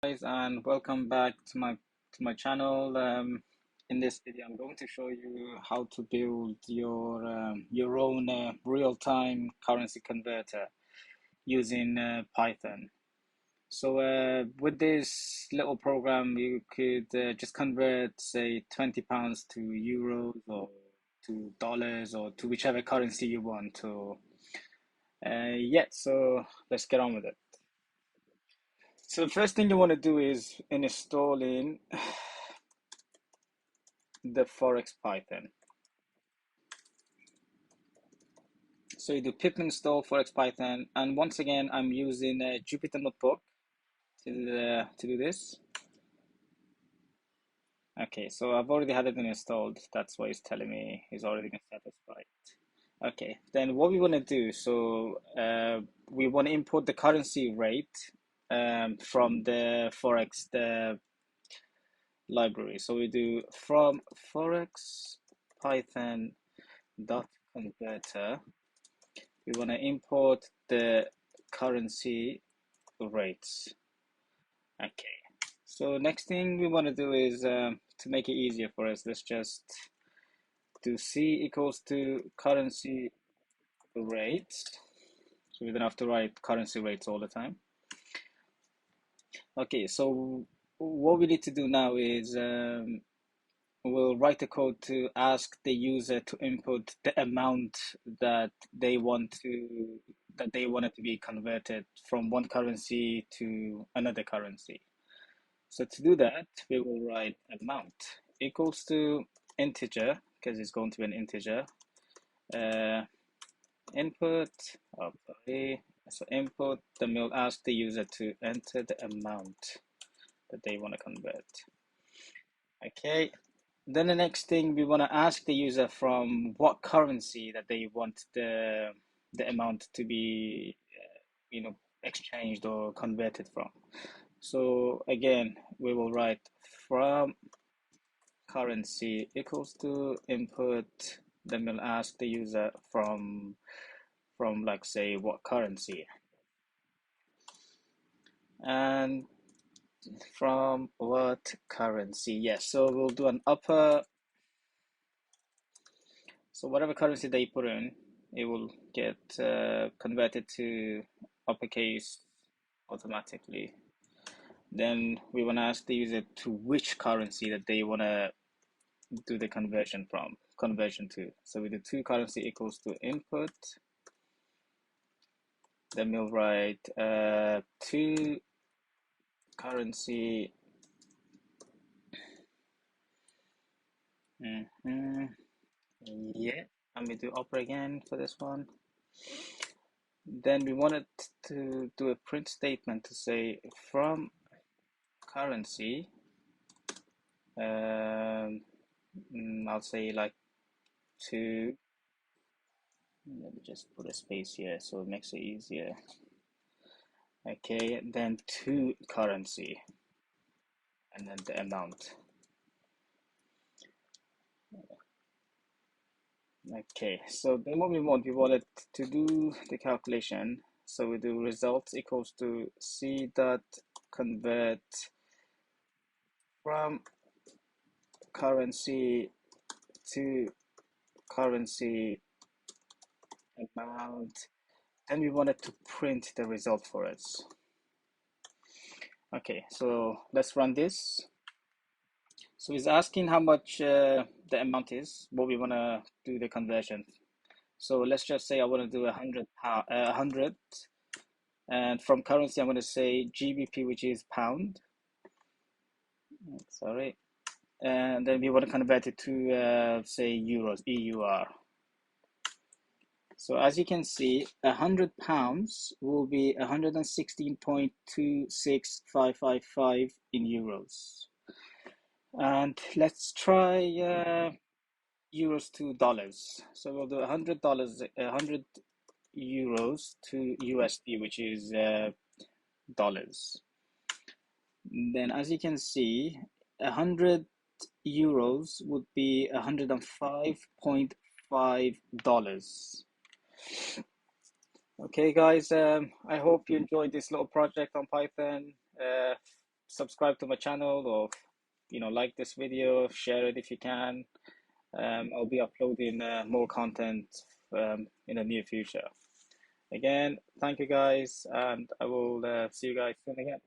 Guys, and welcome back to my channel. In this video, I'm going to show you how to build your own real-time currency converter using Python. So with this little program, you could just convert, say, £20 to euros or to dollars or to whichever currency you want. So let's get on with it. So the first thing you want to do is installing the Forex Python. So you do pip install Forex Python, and once again, I'm using a Jupyter Notebook to do this. Okay, so I've already had it installed. That's why it's telling me it's already been satisfied. Okay, then what we want to do, so we want to import the currency rate from the Forex the library. So we do from Forex Python dot converter. We want to import the currency rates. Okay, so next thing we want to do is to make it easier for us, let's just do C equals to currency rates. So we don't have to write currency rates all the time. Okay, so what we need to do now is we'll write a code to ask the user to input the amount that they want it to be converted from one currency to another currency. So to do that, we will write amount equals to integer, because it's going to be an integer. Input, so input, then we'll ask the user to enter the amount that they want to convert. Okay, then the next thing, we want to ask the user from what currency that they want the amount to be, exchanged or converted from. So again, we will write from currency equals to input, then we'll ask the user from like, say, what currency, and from what currency. Yes, so we'll do an upper, so whatever currency they put in, it will get converted to uppercase automatically. Then we want to ask the user to which currency that they want to do the conversion to. So we do two currency equals to input, then we'll write two currency yeah, and we do upper again for this one. Then we wanted to do a print statement to say from currency, I'll say like to, let me just put a space here so it makes it easier. Okay, then to currency, and then the amount. Okay, so then what we wanted to do the calculation. So we do results equals to C dot convert from currency to currency amount. Then we wanted to print the result for us. Okay, so let's run this. So it's asking how much the amount is, what we want to do the conversion. So let's just say I want to do 100, and from currency I'm going to say GBP, which is pound. Sorry, and then we want to convert it to say euros, EUR. So as you can see, £100 will be 116.26555 in euros. And let's try euros to dollars. So we'll do $100, 100 euros to USD, which is dollars. Then as you can see, 100 euros would be $105.5. Okay, guys, I hope you enjoyed this little project on Python. subscribe to my channel, or like this video, share it if you can. I'll be uploading more content in the near future. Again, thank you guys, and I will see you guys soon again.